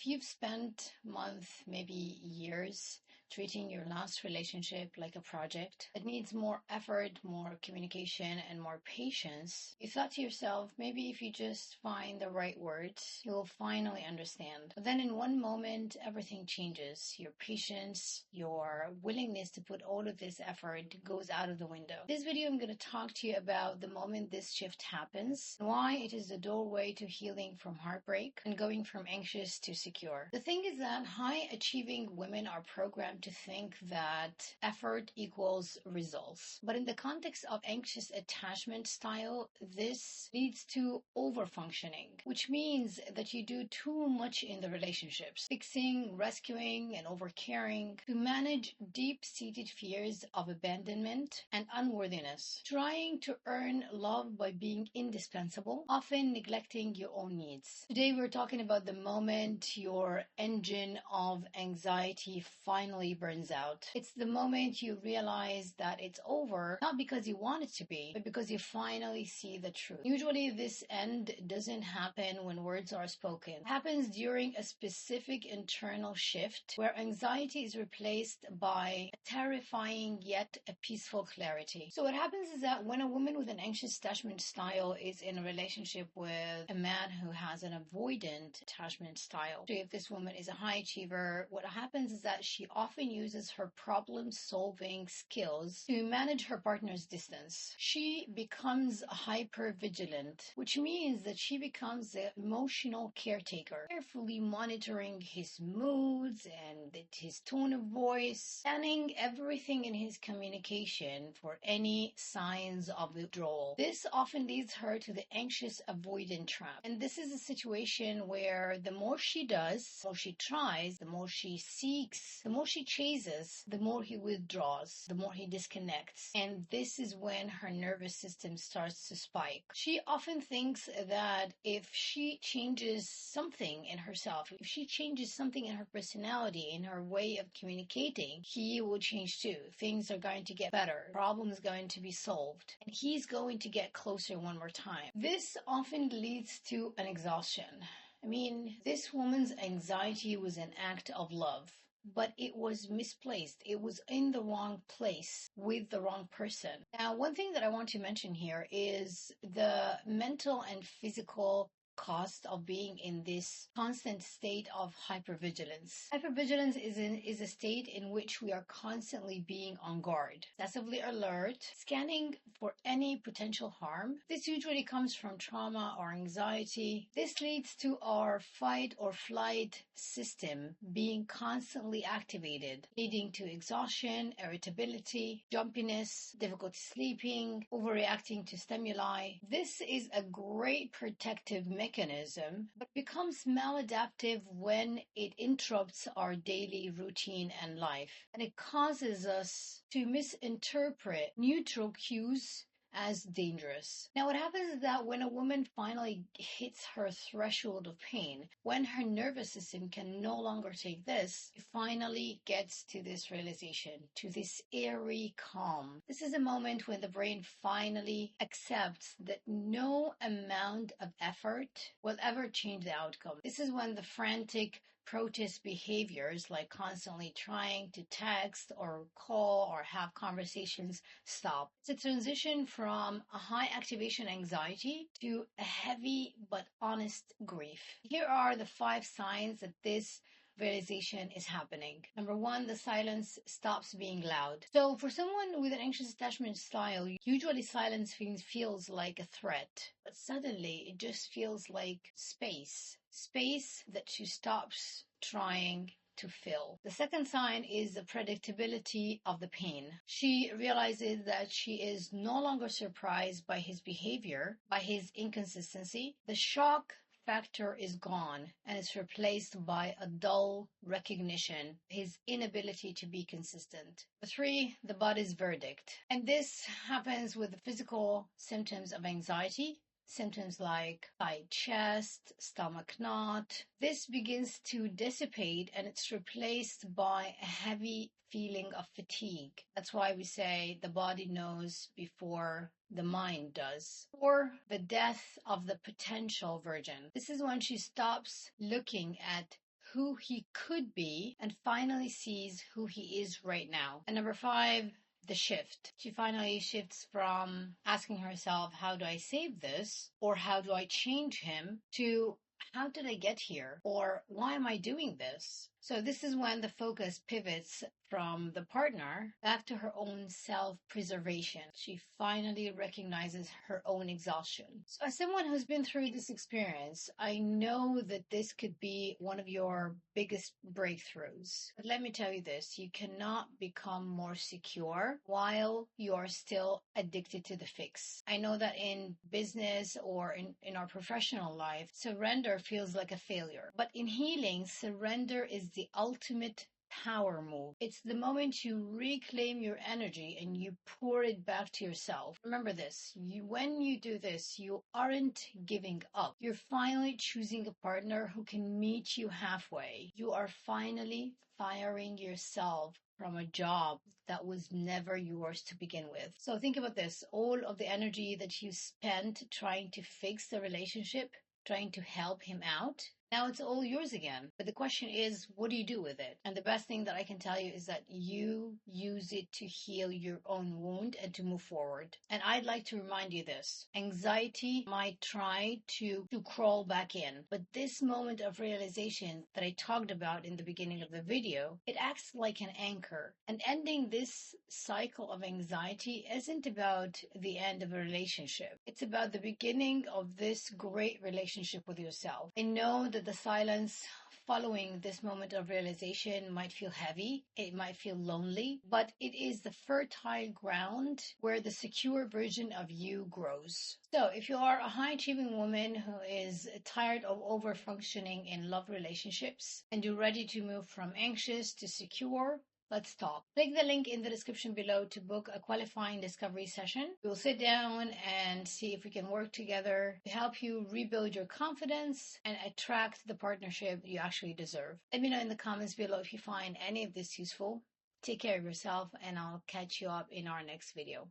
you've spent months, maybe years, treating your last relationship like a project that needs more effort, more communication, and more patience, you thought to yourself, maybe if you just find the right words, you'll finally understand. But then in one moment, everything changes. Your patience, your willingness to put all of this effort goes out of the window. This video, I'm going to talk to you about the moment this shift happens, why it is the doorway to healing from heartbreak and going from anxious to secure. The thing is that high achieving women are programmed to think that effort equals results. But in the context of anxious attachment style, this leads to overfunctioning, which means that you do too much in the relationships, fixing, rescuing, and overcaring to manage deep-seated fears of abandonment and unworthiness, trying to earn love by being indispensable, often neglecting your own needs. Today we're talking about the moment your engine of anxiety finally burns out. It's the moment you realize that it's over, not because you want it to be, but because you finally see the truth. Usually this end doesn't happen when words are spoken. It happens during a specific internal shift where anxiety is replaced by a terrifying yet a peaceful clarity. So what happens is that when a woman with an anxious attachment style is in a relationship with a man who has an avoidant attachment style, so if this woman is a high achiever, what happens is that she often uses her problem-solving skills to manage her partner's distance. She becomes hyper vigilant, which means that she becomes the emotional caretaker, carefully monitoring his moods and his tone of voice, scanning everything in his communication for any signs of withdrawal. This often leads her to the anxious avoidant trap. And this is a situation where the more she does, the more she tries, the more she seeks, the more she chases, the more he withdraws, the more he disconnects. And this is when her nervous system starts to spike. She often thinks that if she changes something in herself, if she changes something in her personality, in her way of communicating, he will change too. Things are going to get better. Problems going to be solved. And he's going to get closer one more time. This often leads to an exhaustion. I mean, this woman's anxiety was an act of love, but it was misplaced. It was in the wrong place with the wrong person. Now, one thing that I want to mention here is the mental and physical cost of being in this constant state of hypervigilance. Hypervigilance is a state in which we are constantly being on guard, excessively alert, scanning for any potential harm. This usually comes from trauma or anxiety. This leads to our fight or flight system being constantly activated, leading to exhaustion, irritability, jumpiness, difficulty sleeping, overreacting to stimuli. This is a great protective mechanism, but becomes maladaptive when it interrupts our daily routine and life. And it causes us to misinterpret neutral cues as dangerous. Now, what happens is that when a woman finally hits her threshold of pain, when her nervous system can no longer take this, it finally gets to this realization, to this eerie calm. This is a moment when the brain finally accepts that no amount of effort will ever change the outcome. This is when the frantic protest behaviors like constantly trying to text or call or have conversations stop. It's a transition from a high activation anxiety to a heavy but honest grief. Here are the 5 signs that this realization is happening. Number 1, the silence stops being loud. So for someone with an anxious attachment style, usually silence feels like a threat, but suddenly it just feels like space that she stops trying to fill. The second sign is the predictability of the pain. She realizes that she is no longer surprised by his behavior, by his inconsistency. The shock factor is gone and it's replaced by a dull recognition, his inability to be consistent. 3, the body's verdict. And this happens with the physical symptoms of anxiety. Symptoms like tight chest, stomach knot. This begins to dissipate and it's replaced by a heavy feeling of fatigue. That's why we say the body knows before the mind does. Or the death of the potential virgin. This is when she stops looking at who he could be and finally sees who he is right now. And number 5, the shift. She finally shifts from asking herself, how do I save this? Or how do I change him? To how did I get here? Or why am I doing this? So this is when the focus pivots from the partner back to her own self-preservation. She finally recognizes her own exhaustion. So as someone who's been through this experience, I know that this could be one of your biggest breakthroughs. But let me tell you this, you cannot become more secure while you are still addicted to the fix. I know that in business or in our professional life, surrender feels like a failure. But in healing, surrender is the ultimate power move. It's the moment you reclaim your energy and you pour it back to yourself. Remember this, when you do this, you aren't giving up. You're finally choosing a partner who can meet you halfway. You are finally firing yourself from a job that was never yours to begin with. So think about this, all of the energy that you spent trying to fix the relationship, trying to help him out, now it's all yours again. But the question is, what do you do with it? And the best thing that I can tell you is that you use it to heal your own wound and to move forward. And I'd like to remind you this. Anxiety might try to crawl back in, but this moment of realization that I talked about in the beginning of the video, it acts like an anchor. And ending this cycle of anxiety isn't about the end of a relationship. It's about the beginning of this great relationship with yourself. I know that the silence following this moment of realization might feel heavy, it might feel lonely, but it is the fertile ground where the secure version of you grows. So if you are a high-achieving woman who is tired of over-functioning in love relationships and you're ready to move from anxious to secure, let's talk. Click the link in the description below to book a qualifying discovery session. We'll sit down and see if we can work together to help you rebuild your confidence and attract the partnership you actually deserve. Let me know in the comments below if you find any of this useful. Take care of yourself, and I'll catch you up in our next video.